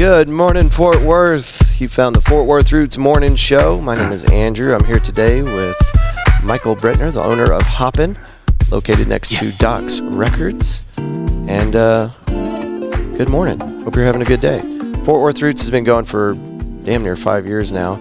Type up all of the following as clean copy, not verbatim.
Good morning, Fort Worth. You found the Fort Worth Roots Morning Show. My name is Andrew. I'm here today with Michael Brittner, the owner of Hoppin', located next to Doc's Records. And good morning. Hope you're having a good day. Fort Worth Roots has been going for damn near 5 years now,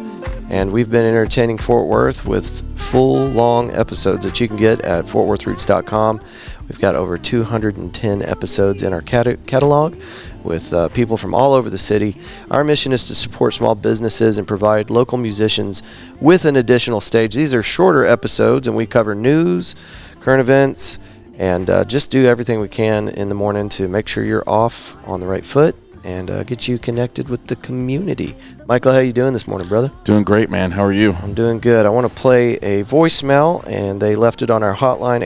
and we've been entertaining Fort Worth with full, long episodes that you can get at fortworthroots.com. We've got over 210 episodes in our catalog with people from all over the city. Our mission is to support small businesses and provide local musicians with an additional stage. These are shorter episodes, and we cover news, current events, and just do everything we can in the morning to make sure you're off on the right foot and get you connected with the community. Michael, how you doing this morning, brother? Doing great, man. How are you? I'm doing good. I want to play a voicemail, and they left it on our hotline,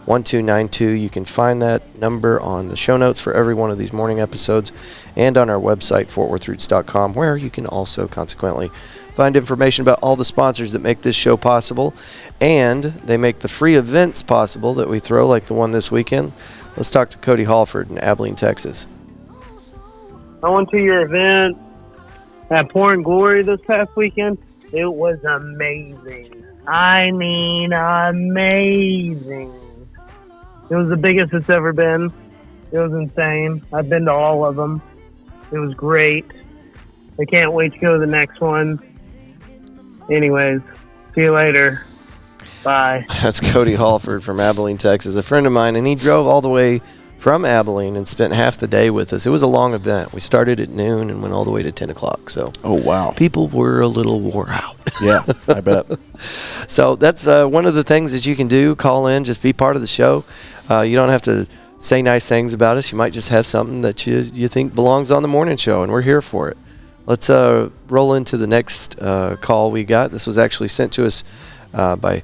817-988-1292. You can find that number on the show notes for every one of these morning episodes and on our website, fortworthroots.com, where you can also consequently find information about all the sponsors that make this show possible, and they make the free events possible that we throw, like the one this weekend. Let's talk to Cody Halford in Abilene, Texas. I went to your event at Pouring Glory this past weekend. It was amazing. I mean, amazing. It was the biggest it's ever been. It was insane. I've been to all of them. It was great. I can't wait to go to the next one. Anyways, see you later. Bye. That's Cody Halford from Abilene, Texas, a friend of mine, and he drove all the way from Abilene and spent half the day with us. It was a long event. We started at noon and went all the way to 10 o'clock. So, oh, wow. People were a little wore out. Yeah, I bet. So that's one of the things that you can do. Call in, just be part of the show. You don't have to say nice things about us. You might just have something that you think belongs on the morning show, and we're here for it. Let's roll into the next call we got. This was actually sent to us by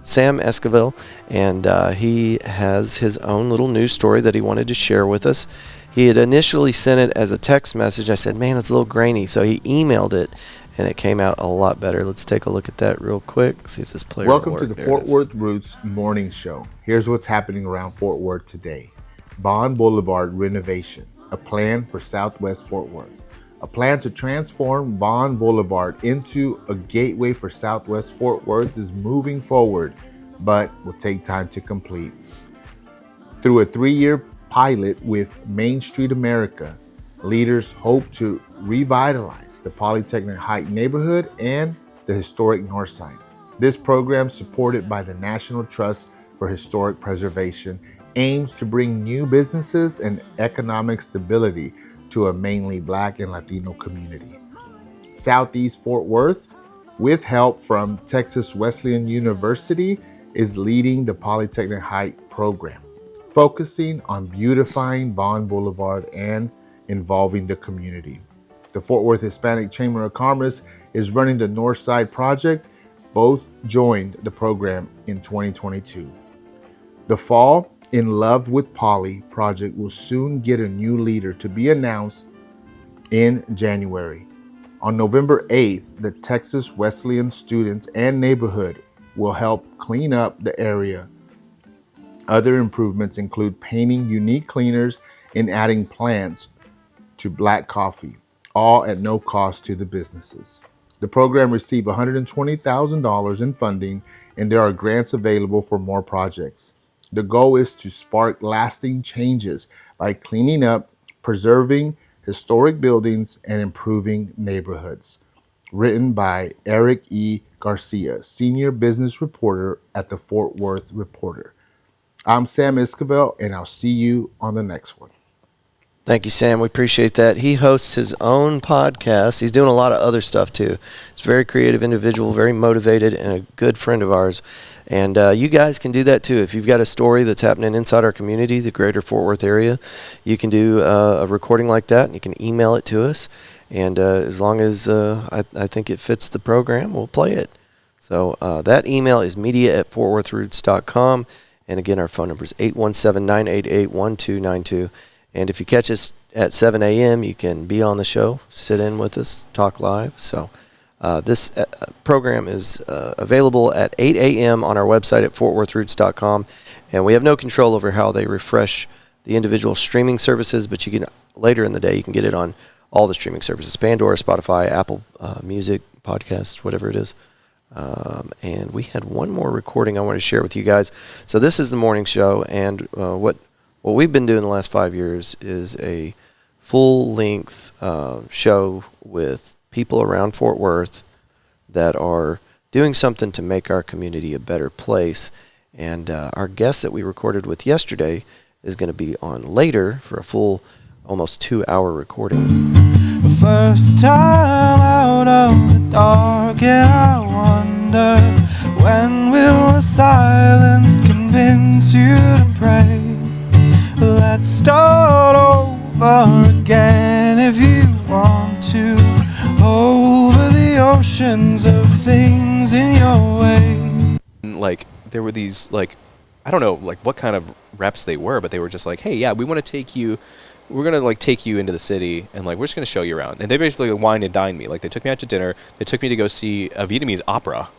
Sam Esquivel, and he has his own little news story that he wanted to share with us. He had initially sent it as a text message. I said, man, it's a little grainy, so he emailed it, and it came out a lot better. Let's take a look at that real quick, see if this player will work. Welcome to the Fort Worth Roots Morning Show. Here's what's happening around Fort Worth today. Bond Boulevard renovation, a plan for Southwest Fort Worth. A plan to transform Bond Boulevard into a gateway for Southwest Fort Worth is moving forward, but will take time to complete. Through a 3-year pilot with Main Street America, leaders hope to revitalize the Polytechnic Heights neighborhood and the historic North Side. This program, supported by the National Trust for Historic Preservation, aims to bring new businesses and economic stability to a mainly Black and Latino community. Southeast Fort Worth, with help from Texas Wesleyan University, is leading the Polytechnic Heights program, focusing on beautifying Bond Boulevard and involving the community. The Fort Worth Hispanic Chamber of Commerce is running the North Side project. Both joined the program in 2022. The Fall In Love with Poly project will soon get a new leader to be announced in January. On November 8th, the Texas Wesleyan students and neighborhood will help clean up the area. Other improvements include painting unique cleaners and adding plants to black coffee, all at no cost to the businesses. The program received $120,000 in funding, and there are grants available for more projects. The goal is to spark lasting changes by cleaning up, preserving historic buildings, and improving neighborhoods. Written by Eric E. Garcia, Senior Business Reporter at the Fort Worth Reporter. I'm Sam Esquivel, and I'll see you on the next one. Thank you, Sam. We appreciate that. He hosts his own podcast. He's doing a lot of other stuff, too. He's a very creative individual, very motivated, and a good friend of ours. And you guys can do that, too. If you've got a story that's happening inside our community, the greater Fort Worth area, you can do a recording like that, and you can email it to us. And as long as I think it fits the program, we'll play it. So that email is media@fortworthroots.com. And, again, our phone number is 817-988-1292. And if you catch us at 7 a.m., you can be on the show, sit in with us, talk live. So this program is available at 8 a.m. on our website at fortworthroots.com. And we have no control over how they refresh the individual streaming services, but you can later in the day you can get it on all the streaming services: Pandora, Spotify, Apple Music, podcasts, whatever it is. And we had one more recording I want to share with you guys. So this is the morning show, and what we've been doing the last 5 years is a full-length show with people around Fort Worth that are doing something to make our community a better place. And our guest that we recorded with yesterday is going to be on later for a full, almost 2-hour recording. First time out of the dark, and I wonder, when will the silence convince you to pray? Let's start over again if you want to, over the oceans of things in your way. Like, there were these, like, I don't know, like, what kind of reps they were, but they were just like, hey, yeah, we want to take you, we're going to, like, take you into the city, and, like, we're just going to show you around. And they basically wine and dine me. Like, they took me out to dinner. They took me to go see a Vietnamese opera,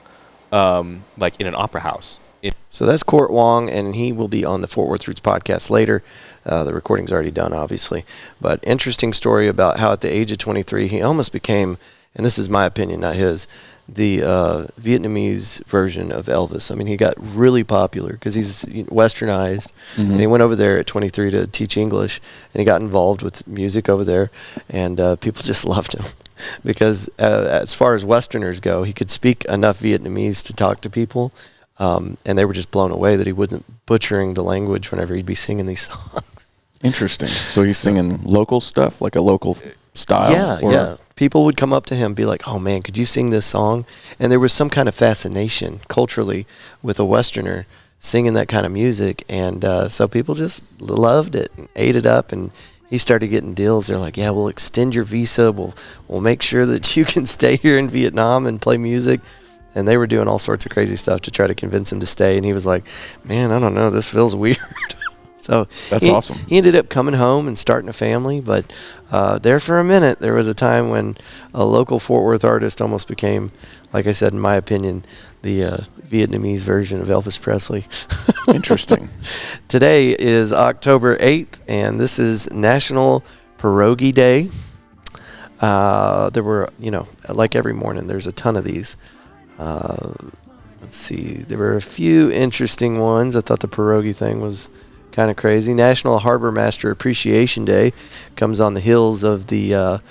like, in an opera house. So that's Court Wong, and he will be on the Fort Worth Roots podcast later. The recording's already done, obviously. But interesting story about how at the age of 23, he almost became, and this is my opinion, not his, the Vietnamese version of Elvis. I mean, he got really popular because he's westernized, and he went over there at 23 to teach English, and he got involved with music over there, and people just loved him because as far as Westerners go, he could speak enough Vietnamese to talk to people. And they were just blown away that he wasn't butchering the language whenever he'd be singing these songs. Interesting. So he's singing local stuff, like a local style? Yeah. People would come up to him and be like, oh, man, could you sing this song? And there was some kind of fascination culturally with a Westerner singing that kind of music. And so people just loved it and ate it up. And he started getting deals. They're like, yeah, we'll extend your visa. We'll make sure that you can stay here in Vietnam and play music. And they were doing all sorts of crazy stuff to try to convince him to stay. And he was like, man, I don't know. This feels weird. So that's awesome. He ended up coming home and starting a family. But there for a minute, there was a time when a local Fort Worth artist almost became, like I said, in my opinion, the Vietnamese version of Elvis Presley. Interesting. Today is October 8th, and this is National Pierogi Day. There were, like every morning, there's a ton of these. Let's see. There were a few interesting ones. I thought the pierogi thing was kind of crazy. National Harbor Master Appreciation Day comes on the heels of the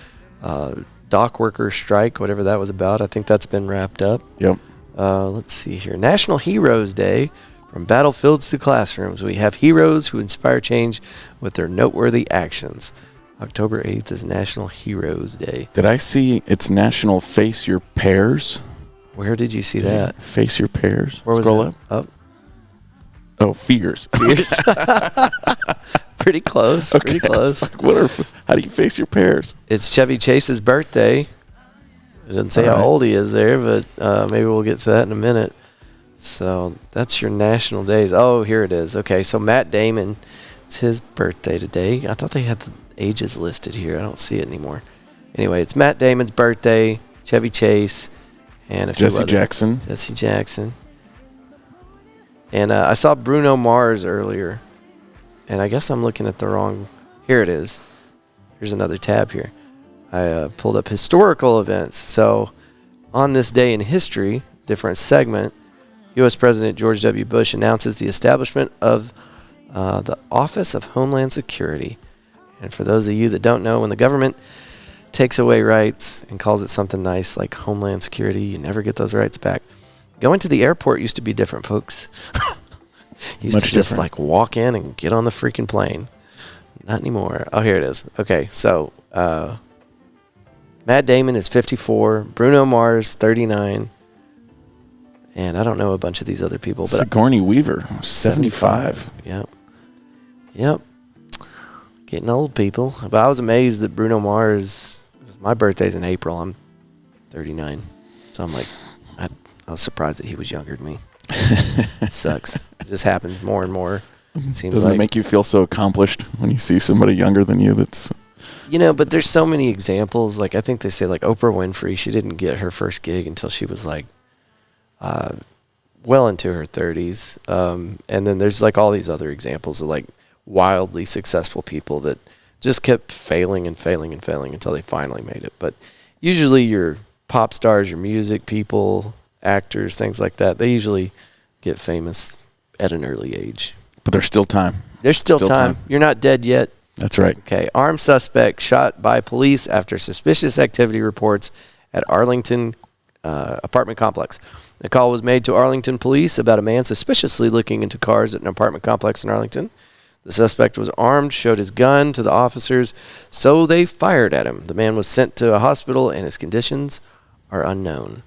dock worker strike, whatever that was about. I think that's been wrapped up. Yep. Let's see here. National Heroes Day. From battlefields to classrooms, we have heroes who inspire change with their noteworthy actions. October 8th is National Heroes Day. Did I see it's National Face Your Pears? Where did you see that? Face Your Pears. Where was Scroll that? up. Oh, fears. Fears. Pretty close. Okay. Pretty close. How do you face your pears? It's Chevy Chase's birthday. It doesn't say how old he is there, but maybe we'll get to that in a minute. So that's your national days. Oh, here it is. Okay, so Matt Damon, it's his birthday today. I thought they had the ages listed here. I don't see it anymore. Anyway, it's Matt Damon's birthday, Chevy Chase, and a few Jesse Jackson. Jesse Jackson. And I saw Bruno Mars earlier, and I guess I'm looking at the wrong. Here it is. Here's another tab here. I pulled up historical events. So on this day in history, different segment, U.S. President George W. Bush announces the establishment of the Office of Homeland Security. And for those of you that don't know, when the government takes away rights and calls it something nice like Homeland Security, you never get those rights back. Going to the airport used to be different, folks. Used Much to just different. like walk in and get on the freaking plane. Not anymore. Oh, here it is. Okay, so Matt Damon is 54, Bruno Mars 39, and I don't know a bunch of these other people, but Sigourney Weaver 75. Yep. Getting old, people. But I was amazed that Bruno Mars. My birthday's in April. I'm 39, so I'm like, I was surprised that he was younger than me. It sucks. It just happens more and more. Doesn't it make you feel so accomplished when you see somebody younger than you that's... But there's so many examples. Like, I think they say, like, Oprah Winfrey, she didn't get her first gig until she was, like, well into her 30s. And then there's, like, all these other examples of, like, wildly successful people that just kept failing and failing and failing until they finally made it. But usually your pop stars, your music people, actors, things like that, they get famous at an early age. But there's still time. There's still time. You're not dead yet. That's right. Okay. Armed suspect shot by police after suspicious activity reports at Arlington apartment complex. The call was made to Arlington police about a man suspiciously looking into cars at an apartment complex in Arlington. The suspect was armed, showed his gun to the officers, so they fired at him. The man was sent to a hospital, and his conditions are unknown.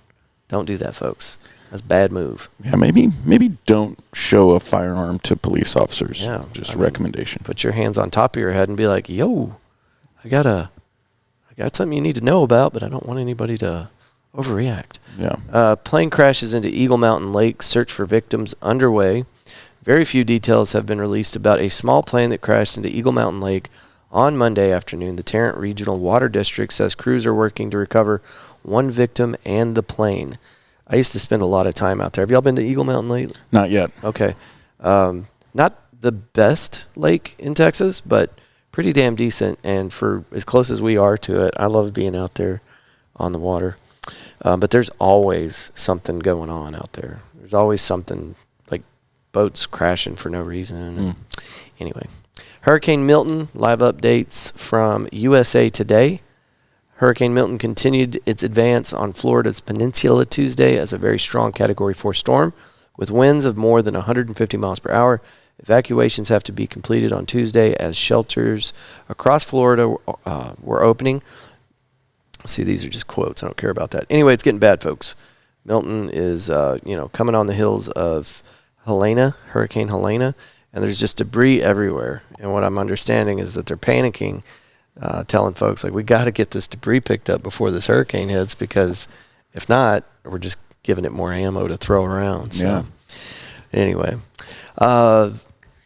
Don't do that, folks. That's a bad move. Yeah, maybe don't show a firearm to police officers. Yeah, just a recommendation. Put your hands on top of your head and be like, yo, I got something you need to know about, but I don't want anybody to overreact. Yeah. Plane crashes into Eagle Mountain Lake. Search for victims underway. Very few details have been released about a small plane that crashed into Eagle Mountain Lake on Monday afternoon. The Tarrant Regional Water District says crews are working to recover one victim and the plane. I used to spend a lot of time out there. Have y'all been to Eagle Mountain Lake? Not yet. Okay. Not the best lake in Texas, but pretty damn decent. And for as close as we are to it, I love being out there on the water. But there's always something going on out there. There's always something like boats crashing for no reason. Anyway, Hurricane Milton, live updates from USA Today. Hurricane Milton continued its advance on Florida's peninsula Tuesday as a very strong Category 4 storm with winds of more than 150 miles per hour. Evacuations have to be completed on Tuesday as shelters across Florida were opening. See, these are just quotes. I don't care about that. Anyway, it's getting bad, folks. Milton is, coming on the hills of Hurricane Helena, and there's just debris everywhere. And what I'm understanding is that they're panicking, telling folks, like, we got to get this debris picked up before this hurricane hits, because if not, we're just giving it more ammo to throw around. So, anyway.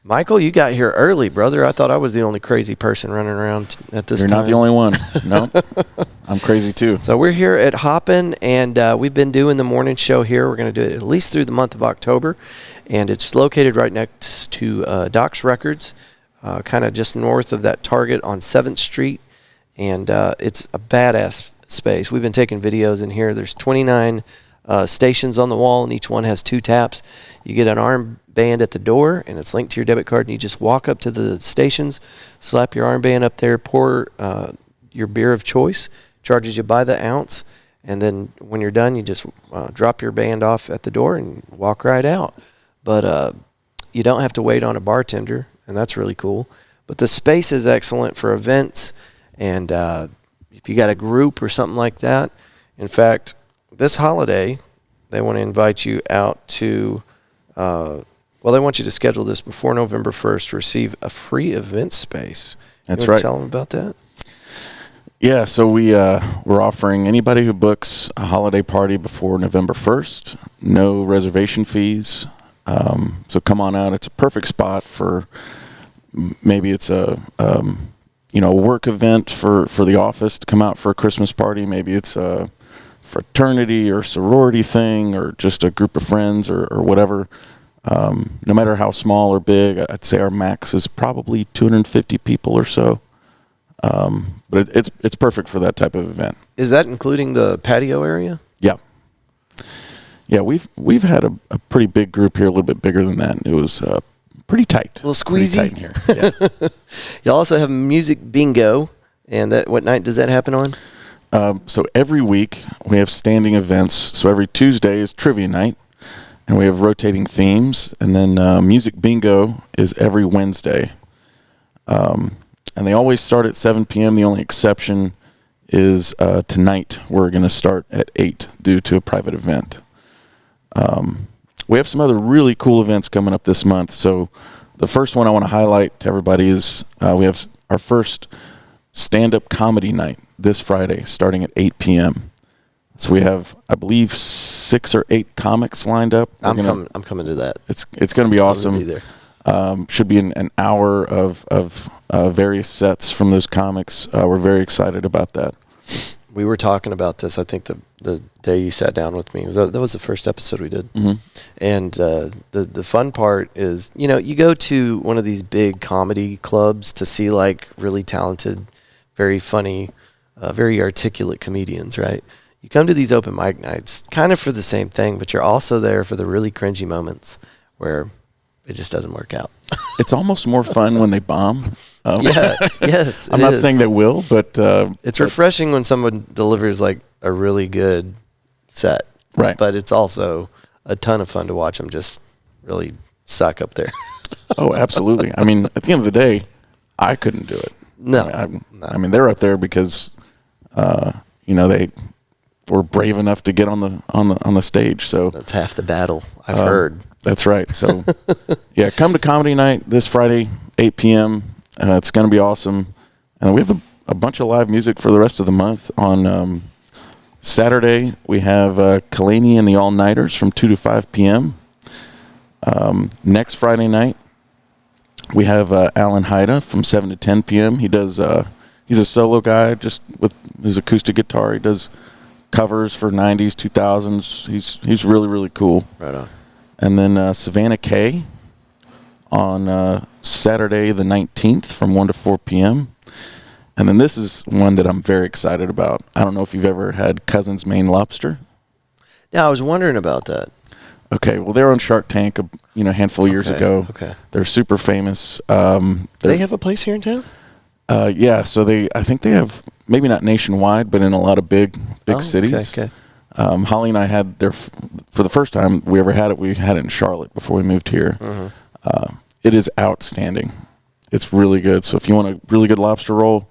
Michael, you got here early, brother. I thought I was the only crazy person running around at this time. You're not the only one. No, I'm crazy too. So we're here at Hoppin', and we've been doing the morning show here. We're going to do it at least through the month of October, and it's located right next to Doc's Records, kind of just north of that Target on 7th Street, and it's a badass space. We've been taking videos in here. There's 29 stations on the wall, and each one has 2 taps. You get an armband at the door, and it's linked to your debit card, and you just walk up to the stations, slap your armband up there, pour your beer of choice, charges you by the ounce, and then when you're done, you just drop your band off at the door and walk right out. But you don't have to wait on a bartender, and that's really cool. But the space is excellent for events, and if you got a group or something like that. In fact, this holiday, they want to invite you out to, they want you to schedule this before November 1st to receive a free event space. That's you right. Tell them about that. Yeah, so we're offering anybody who books a holiday party before November 1st, no reservation fees. So come on out. It's a perfect spot for maybe it's a work event for the office to come out for a Christmas party. Maybe it's a fraternity or sorority thing, or just a group of friends or whatever. No matter how small or big, I'd say our max is probably 250 people or so. But it's perfect for that type of event. Is that including the patio area? Yeah, we've had a pretty big group here, a little bit bigger than that. It was pretty tight. A little squeezy. Pretty tight in here. Yeah. You also have music bingo, and what night does that happen on? So every week we have standing events. So every Tuesday is trivia night, and we have rotating themes. And then music bingo is every Wednesday. And they always start at 7 p.m. The only exception is tonight. We're going to start at 8 due to a private event. We have some other really cool events coming up this month. So the first one I want to highlight to everybody is we have our first stand-up comedy night this Friday starting at 8 p.m. So we have, I believe, 6 or 8 comics lined up. I'm coming to that. It's going to be awesome. I'm gonna be there. Should be an hour of various sets from those comics. We're very excited about that. we were talking about this. I think the day you sat down with me, that was the first episode we did. Mm-hmm. And the fun part is, you go to one of these big comedy clubs to see like really talented, very funny, very articulate comedians, right? You come to these open mic nights kind of for the same thing, but you're also there for the really cringy moments where it just doesn't work out. It's almost more fun when they bomb. Yes. I'm not saying they will, but it's refreshing when someone delivers like a really good set. Right. But it's also a ton of fun to watch them just really suck up there. Oh, absolutely. I mean, at the end of the day, I couldn't do it. No. I mean, they're up there because, they were brave enough to get on the stage. So that's half the battle, I've heard. That's right. So, yeah, come to Comedy Night this Friday, 8 p.m. It's going to be awesome. And we have a bunch of live music for the rest of the month. On Saturday, we have Kalani and the All Nighters from 2 to 5 p.m. Next Friday night, we have Alan Haida from 7 to 10 p.m. He does. He's a solo guy, just with his acoustic guitar. He does covers for 90s, 2000s. He's really, really cool. Right on. And then Savannah Kay on Saturday the 19th from 1 to 4 p.m. And then this is one that I'm very excited about. I don't know if you've ever had Cousin's Maine Lobster. Yeah, I was wondering about that. Okay, well, they were on Shark Tank a handful of years ago. Okay. They're super famous. They have a place here in town? Yeah, so I think they have, maybe not nationwide, but in a lot of big cities. Okay. Holly and I had there for the first time we ever had it. We had it in Charlotte before we moved here. Mm-hmm. It is outstanding. It's really good. So if you want a really good lobster roll,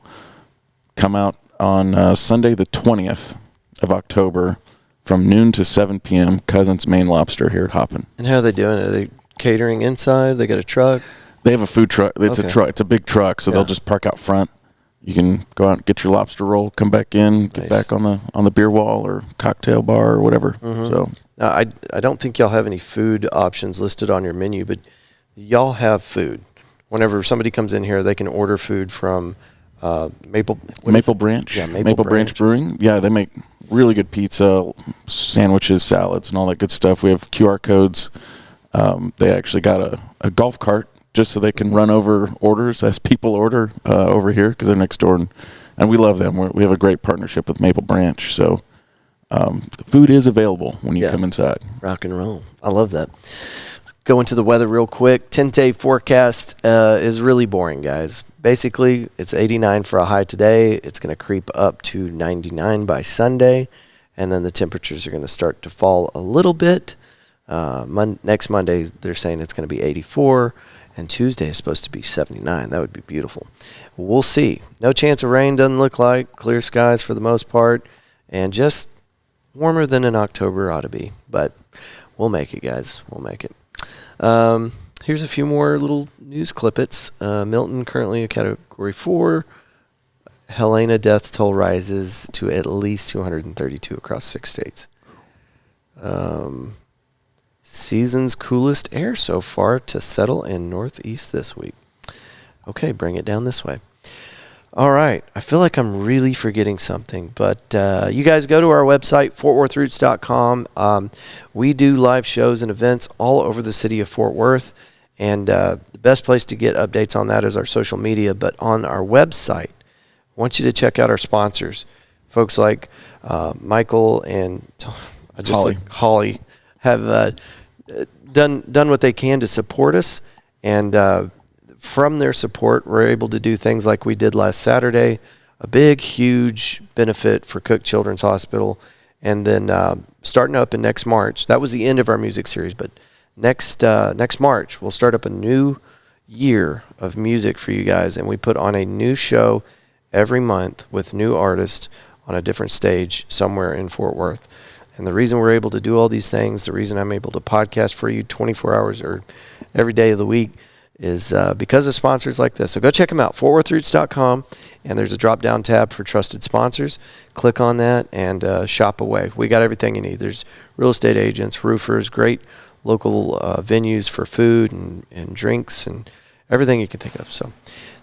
come out on Sunday the 20th of October from noon to 7 p.m. Cousin's Maine Lobster here at Hoppin'. And how are they doing? Are they catering inside? They got a truck? They have a food truck. It's Okay. a truck. It's a big truck, so they'll just park out front. You can go out and get your lobster roll, come back in, get Nice. back on the beer wall or cocktail bar or whatever. Mm-hmm. So Now, I don't think y'all have any food options listed on your menu, but y'all have food. Whenever somebody comes in here, they can order food from Maple Branch. Yeah, Maple Branch Brewing. Yeah, they make really good pizza, sandwiches, salads, and all that good stuff. We have QR codes. They actually got a golf cart just so they can run over orders as people order over here because they're next door. And we love them. We have a great partnership with Maple Branch. So food is available when you come inside. Rock and roll. I love that. Go into the weather real quick. 10-day forecast is really boring, guys. Basically, it's 89 for a high today. It's going to creep up to 99 by Sunday. And then the temperatures are going to start to fall a little bit. Next Monday, they're saying it's going to be 84. And Tuesday is supposed to be 79. That would be beautiful. We'll see. No chance of rain, doesn't look like. Clear skies for the most part. And just warmer than in October ought to be. But we'll make it, guys. We'll make it. Here's a few more little news clippets. Milton currently a Category 4. Helena death toll rises to at least 232 across 6 states. Season's coolest air so far to settle in Northeast this week. Okay, bring it down this way. All right, I feel like I'm really forgetting something, but you guys go to our website, fortworthroots.com. We do live shows and events all over the city of Fort Worth, and the best place to get updates on that is our social media, but on our website, I want you to check out our sponsors. Folks like Michael and Holly have done what they can to support us, and from their support, we're able to do things like we did last Saturday, a big, huge benefit for Cook Children's Hospital, and then starting up in next March. That was the end of our music series, but next March we'll start up a new year of music for you guys, and we put on a new show every month with new artists on a different stage somewhere in Fort Worth. And the reason we're able to do all these things, the reason I'm able to podcast for you 24 hours or every day of the week is because of sponsors like this. So go check them out, fortworthroots.com, and there's a drop-down tab for trusted sponsors. Click on that and shop away. We got everything you need. There's real estate agents, roofers, great local venues for food and drinks and everything you can think of. So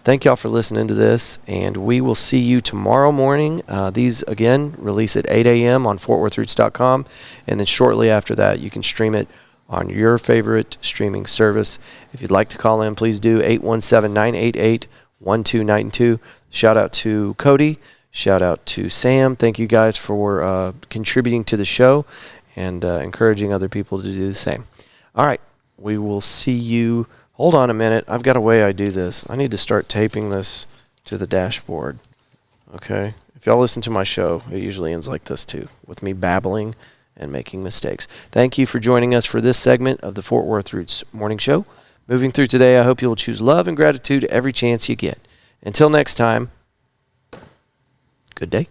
Thank y'all for listening to this, and we will see you tomorrow morning. These, again, release at 8 a.m. on FortWorthRoots.com, and then shortly after that, you can stream it on your favorite streaming service. If you'd like to call in, please do 817-988-1292. Shout out to Cody. Shout out to Sam. Thank you guys for contributing to the show and encouraging other people to do the same. All right, we will see you. Hold on a minute. I've got a way I do this. I need to start taping this to the dashboard. Okay? If y'all listen to my show, it usually ends like this too, with me babbling and making mistakes. Thank you for joining us for this segment of the Fort Worth Roots Morning Show. Moving through today, I hope you'll choose love and gratitude every chance you get. Until next time, good day.